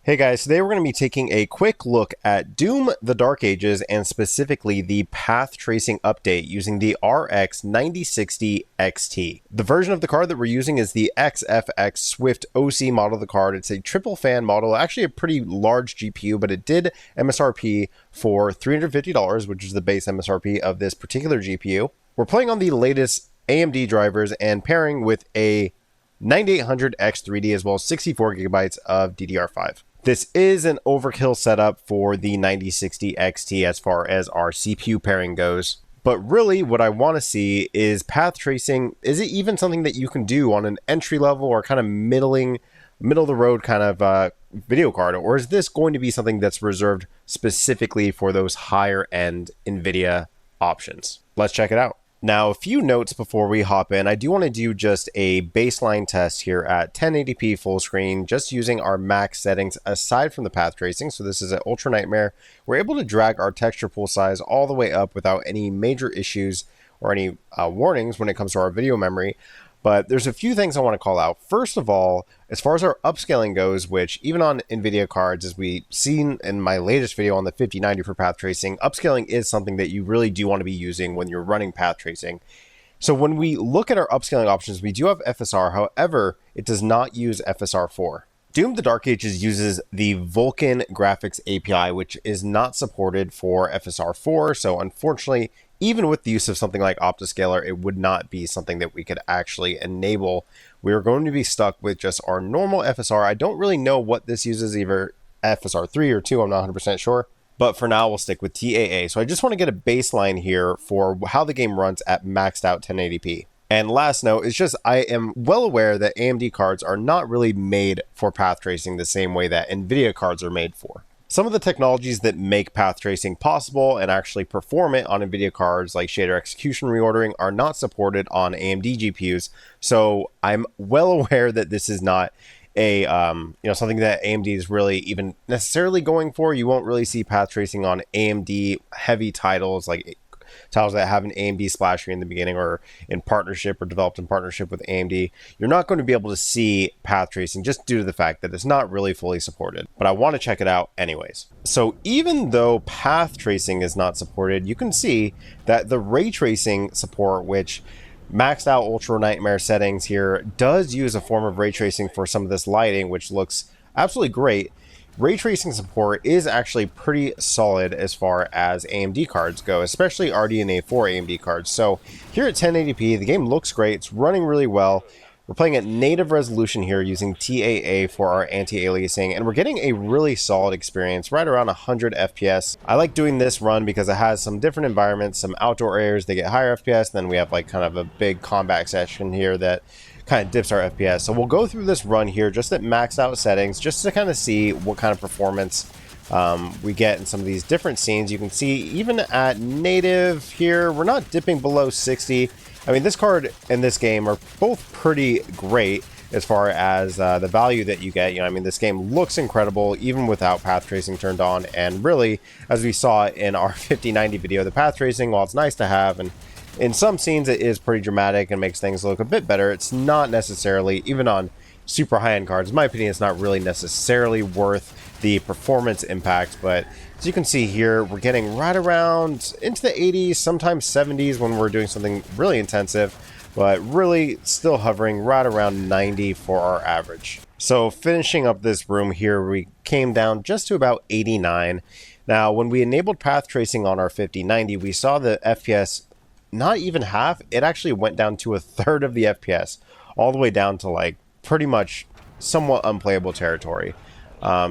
Hey guys, today we're going to be taking a quick look at Doom: The Dark Ages and specifically the path tracing update using the RX 9060 XT. The version of the card that we're using is the XFX Swift OC model of the card. It's a triple fan model, actually a pretty large GPU, but it did MSRP for $350, which is the base MSRP of this particular GPU. We're playing on the latest AMD drivers and pairing with a 9800X 3D as well as 64 gigabytes of DDR5. This is an overkill setup for the 9060 XT as far as our CPU pairing goes. But really what I want to see is path tracing. Is it even something that you can do on an entry level or kind of middle of the road kind of video card? Or is this going to be something that's reserved specifically for those higher end NVIDIA options? Let's check it out. Now, a few notes before we hop in. I do want to do just a baseline test here at 1080p full screen, just using our max settings aside from the path tracing. So this is an Ultra Nightmare. We're able to drag our texture pool size all the way up without any major issues or any warnings when it comes to our video memory. But there's a few things I want to call out. First of all, as far as our upscaling goes, which even on NVIDIA cards, as we've seen in my latest video on the 5090 for path tracing, upscaling is something that you really do want to be using when you're running path tracing. So when we look at our upscaling options, we do have FSR. However, it does not use FSR 4. Doom: The Dark Ages uses the Vulkan graphics API, which is not supported for FSR 4. So unfortunately, even with the use of something like Optiscaler, it would not be something that we could actually enable. We are going to be stuck with just our normal FSR. I don't really know what this uses, either FSR 3 or 2, I'm not 100% sure. But for now, we'll stick with TAA. So I just want to get a baseline here for how the game runs at maxed out 1080p. And last note is just, I am well aware that AMD cards are not really made for path tracing the same way that NVIDIA cards are made for. Some of the technologies that make path tracing possible and actually perform it on NVIDIA cards, like shader execution reordering, are not supported on AMD GPUs. So I'm well aware that this is not a something that AMD is really even necessarily going for. You won't really see path tracing on AMD heavy titles, like titles that have an AMD splash screen in the beginning or in partnership or developed in partnership with AMD. You're not going to be able to see path tracing just due to the fact that it's not really fully supported, but I want to check it out anyways. So even though path tracing is not supported, you can see that the ray tracing support, which maxed out Ultra Nightmare settings here, does use a form of ray tracing for some of this lighting, which looks absolutely great. Ray tracing support is actually pretty solid as far as AMD cards go, especially RDNA 4 AMD cards. So here at 1080p, the game looks great. It's running really well. We're playing at native resolution here using TAA for our anti-aliasing, and we're getting a really solid experience right around 100 FPS. I like doing this run because it has some different environments, some outdoor areas, they get higher FPS, then we have like kind of a big combat section here that kind of dips our FPS. So we'll go through this run here just at maxed out settings, just to kind of see what kind of performance we get in some of these different scenes. You can see even at native here, we're not dipping below 60. I mean, this card and this game are both pretty great as far as the value that you get. I mean, this game looks incredible even without path tracing turned on. And really, as we saw in our 5090 video, the path tracing, while it's nice to have, and in some scenes it is pretty dramatic and makes things look a bit better, it's not necessarily, even on super high-end cards, in my opinion, it's not really necessarily worth the performance impact. But as you can see here, we're getting right around into the 80s, sometimes 70s when we're doing something really intensive, but really still hovering right around 90 for our average. So finishing up this room here, we came down just to about 89. Now, when we enabled path tracing on our 5090, we saw the FPS not even half. It actually went down to a third of the FPS, all the way down to like pretty much somewhat unplayable territory.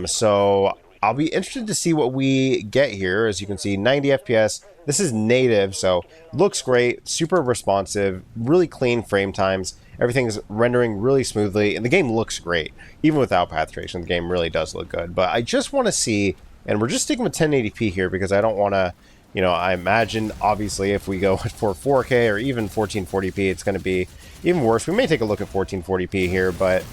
So I'll be interested to see what we get here. As you can see, 90 FPS. This is native, so looks great, super responsive, really clean frame times. Everything's rendering really smoothly, and the game looks great. Even without path tracing, the game really does look good. But I just want to see, and we're just sticking with 1080p here because I don't want to, I imagine, obviously, if we go for 4K or even 1440p, it's going to be even worse. We may take a look at 1440p here, but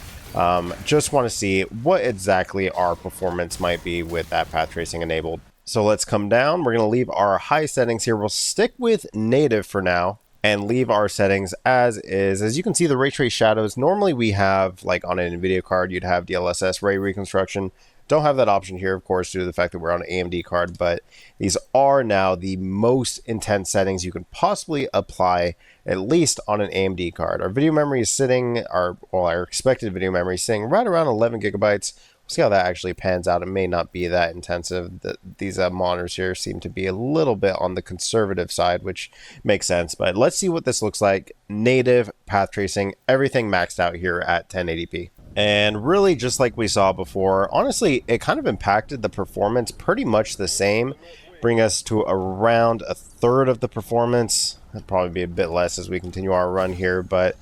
just want to see what exactly our performance might be with that path tracing enabled. So let's come down. We're going to leave our high settings here. We'll stick with native for now. and leave our settings as is. As you can see, the ray trace shadows, normally we have, like on an NVIDIA card, you'd have DLSS ray reconstruction. Don't have that option here, of course, due to the fact that we're on an AMD card, but these are now the most intense settings you can possibly apply, at least on an AMD card. Our video memory is sitting, our expected video memory is sitting right around 11 gigabytes. We'll see how that actually pans out. It may not be that intensive. These monitors here seem to be a little bit on the conservative side, which makes sense. But let's see what this looks like. Native path tracing, everything maxed out here at 1080p. And really, just like we saw before, honestly, it kind of impacted the performance pretty much the same. Bring us to around a third of the performance. That'd probably be a bit less as we continue our run here, but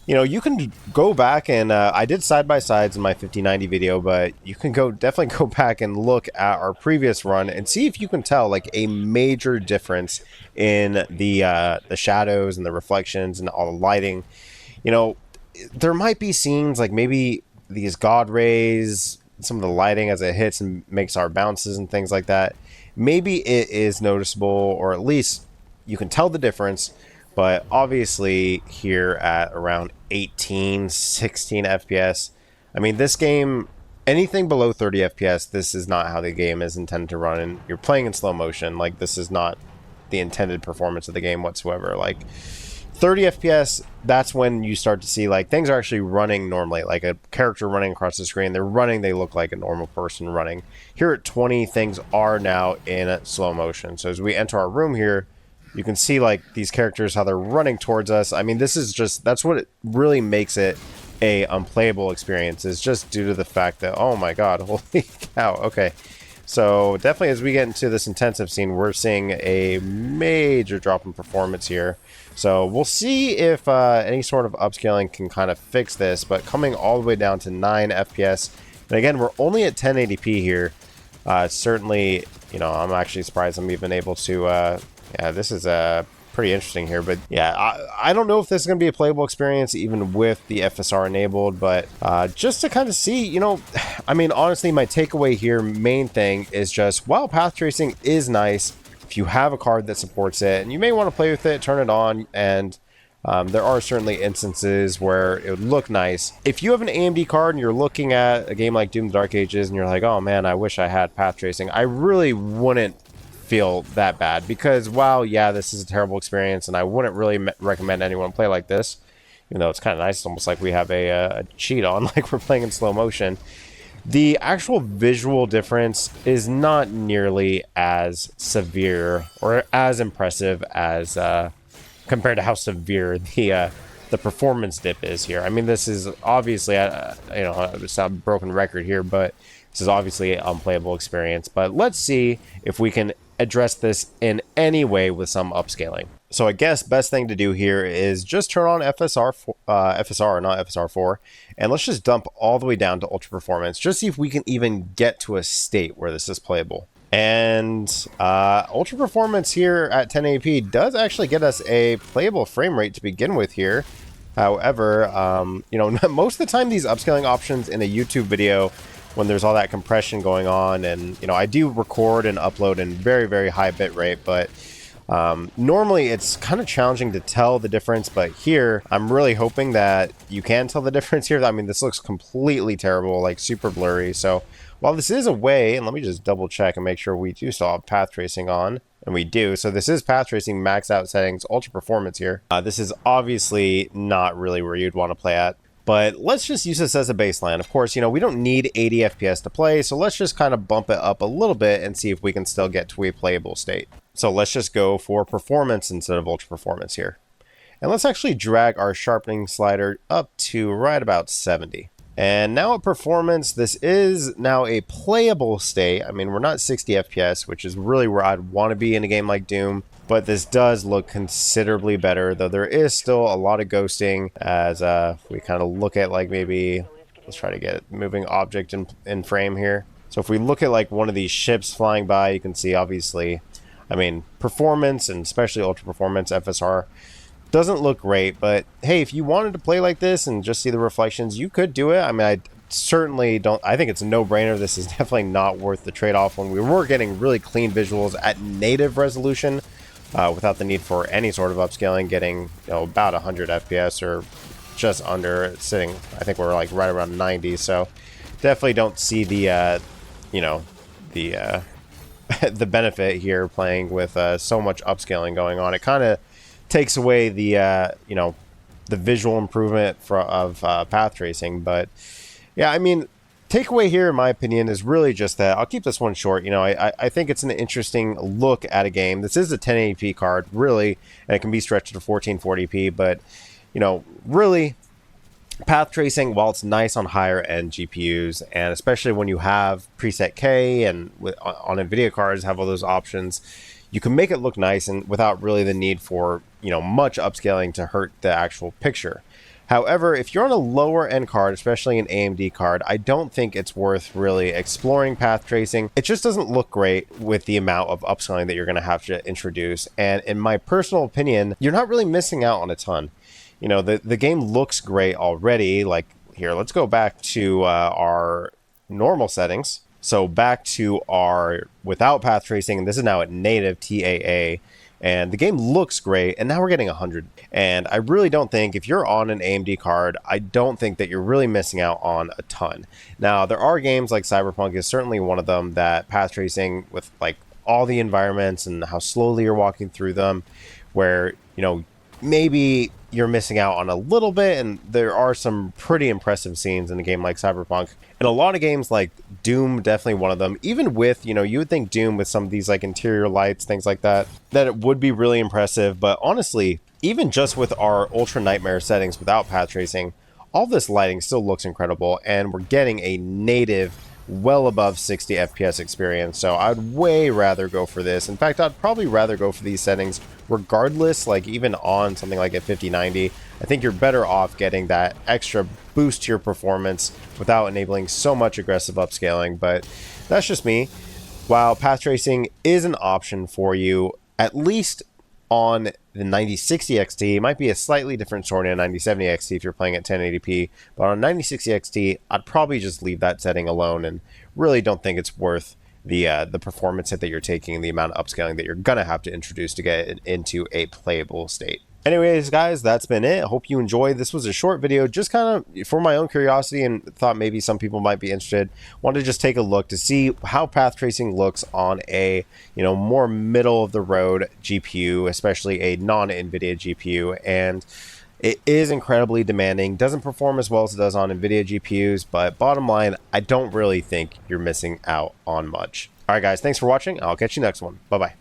you know, you can go back and I did side-by-sides in my 5090 video, but you can definitely go back and look at our previous run and see if you can tell like a major difference in the shadows and the reflections and all the lighting. You know, there might be scenes like maybe these God rays, some of the lighting as it hits and makes our bounces and things like that. Maybe it is noticeable, or at least you can tell the difference. But obviously here at around 18, 16 FPS, I mean, this game, anything below 30 FPS, this is not how the game is intended to run. And you're playing in slow motion. Like, this is not the intended performance of the game whatsoever. Like, 30 FPS, that's when you start to see, like, things are actually running normally. Like, a character running across the screen, they're running, they look like a normal person running. Here at 20, things are now in slow motion. So as we enter our room here, you can see like these characters, how they're running towards us. I mean, this is just, that's what it really makes it a unplayable experience, is just due to the fact that, oh my god, holy cow. Okay, so definitely as we get into this intensive scene, we're seeing a major drop in performance here. So we'll see if any sort of upscaling can kind of fix this, but coming all the way down to 9 FPS. And again, we're only at 1080p here. Certainly, you know, I'm actually surprised I'm even able to yeah, this is pretty interesting here, but yeah, I don't know if this is going to be a playable experience even with the FSR enabled, but just to kind of see, you know, I mean, honestly, my takeaway here, main thing is just, while path tracing is nice, if you have a card that supports it, and you may want to play with it, turn it on, and there are certainly instances where it would look nice. If you have an AMD card and you're looking at a game like Doom: The Dark Ages and you're like, oh man, I wish I had path tracing, I really wouldn't feel that bad, because while yeah, this is a terrible experience and I wouldn't really recommend anyone play like this, even though it's kind of nice, it's almost like we have a cheat on, like we're playing in slow motion, the actual visual difference is not nearly as severe or as impressive as compared to how severe the performance dip is here. I mean, this is obviously you know, it's a broken record here, but this is obviously an unplayable experience. But let's see if we can address this in any way with some upscaling. So I guess best thing to do here is just turn on FSR, not FSR4, and let's just dump all the way down to Ultra Performance, just see if we can even get to a state where this is playable. And Ultra Performance here at 1080p does actually get us a playable frame rate to begin with here. However, you know, most of the time these upscaling options in a YouTube video, when there's all that compression going on, and you know, I do record and upload in very, very high bit rate, but normally it's kind of challenging to tell the difference. But here I'm really hoping that you can tell the difference here. I mean, this looks completely terrible, like super blurry. So while this is a way, and let me just double check and make sure we do still have path tracing on, and we do. So this is path tracing, max out settings, Ultra Performance here. This is obviously not really where you'd want to play at, but let's just use this as a baseline. Of course, you know, we don't need 80 FPS to play, so let's just kind of bump it up a little bit and see if we can still get to a playable state. So let's just go for performance instead of Ultra Performance here. And let's actually drag our sharpening slider up to right about 70. And now at performance, this is now a playable state. I mean, we're not 60 FPS, which is really where I'd want to be in a game like Doom, but this does look considerably better, though there is still a lot of ghosting as we kind of look at, like, maybe, let's try to get moving object in frame here. So if we look at like one of these ships flying by, you can see obviously, I mean, performance, and especially Ultra Performance FSR, doesn't look great. But hey, if you wanted to play like this and just see the reflections, you could do it. I mean, I certainly don't, I think it's a no-brainer. This is definitely not worth the trade-off when we were getting really clean visuals at native resolution. without the need for any sort of upscaling, getting, you know, about 100 FPS or just under, sitting, I think we're like right around 90. So definitely don't see the, you know, the the benefit here playing with so much upscaling going on. It kind of takes away the, you know, the visual improvement of path tracing. But yeah, I mean, takeaway here, in my opinion, is really just that I'll keep this one short. You know, I think it's an interesting look at a game. This is a 1080p card, really, and it can be stretched to 1440p. But, you know, really, path tracing, while it's nice on higher end GPUs, and especially when you have preset K and on NVIDIA cards have all those options, you can make it look nice and without really the need for, you know, much upscaling to hurt the actual picture. However, if you're on a lower end card, especially an AMD card, I don't think it's worth really exploring path tracing. It just doesn't look great with the amount of upscaling that you're going to have to introduce. And in my personal opinion, you're not really missing out on a ton. You know, the game looks great already. Like here, let's go back to our normal settings. So back to our without path tracing, and this is now at native TAA. And the game looks great, and now we're getting 100. And I really don't think, if you're on an AMD card, I don't think that you're really missing out on a ton. Now, there are games like Cyberpunk is certainly one of them that path tracing with like all the environments and how slowly you're walking through them, where, you know, maybe you're missing out on a little bit, and there are some pretty impressive scenes in a game like Cyberpunk. And a lot of games like Doom, definitely one of them, even with, you know, you would think Doom with some of these like interior lights, things like that, that it would be really impressive. But honestly, even just with our Ultra Nightmare settings without path tracing, all this lighting still looks incredible, and we're getting a native well above 60 FPS experience. So I'd way rather go for this. In fact, I'd probably rather go for these settings regardless, like even on something like a 5090. I think you're better off getting that extra boost to your performance without enabling so much aggressive upscaling. But that's just me. While path tracing is an option for you, at least on the 9060 XT, it might be a slightly different story on 9070 XT if you're playing at 1080p, but on 9060 XT, I'd probably just leave that setting alone and really don't think it's worth the performance hit that you're taking and the amount of upscaling that you're gonna have to introduce to get it into a playable state. Anyways, guys, that's been it. I hope you enjoyed. This was a short video, just kind of for my own curiosity, and thought maybe some people might be interested. Wanted to just take a look to see how path tracing looks on a, you know, more middle of the road GPU, especially a non-NVIDIA GPU. And it is incredibly demanding. Doesn't perform as well as it does on NVIDIA GPUs, but bottom line, I don't really think you're missing out on much. All right, guys, thanks for watching. I'll catch you next one. Bye-bye.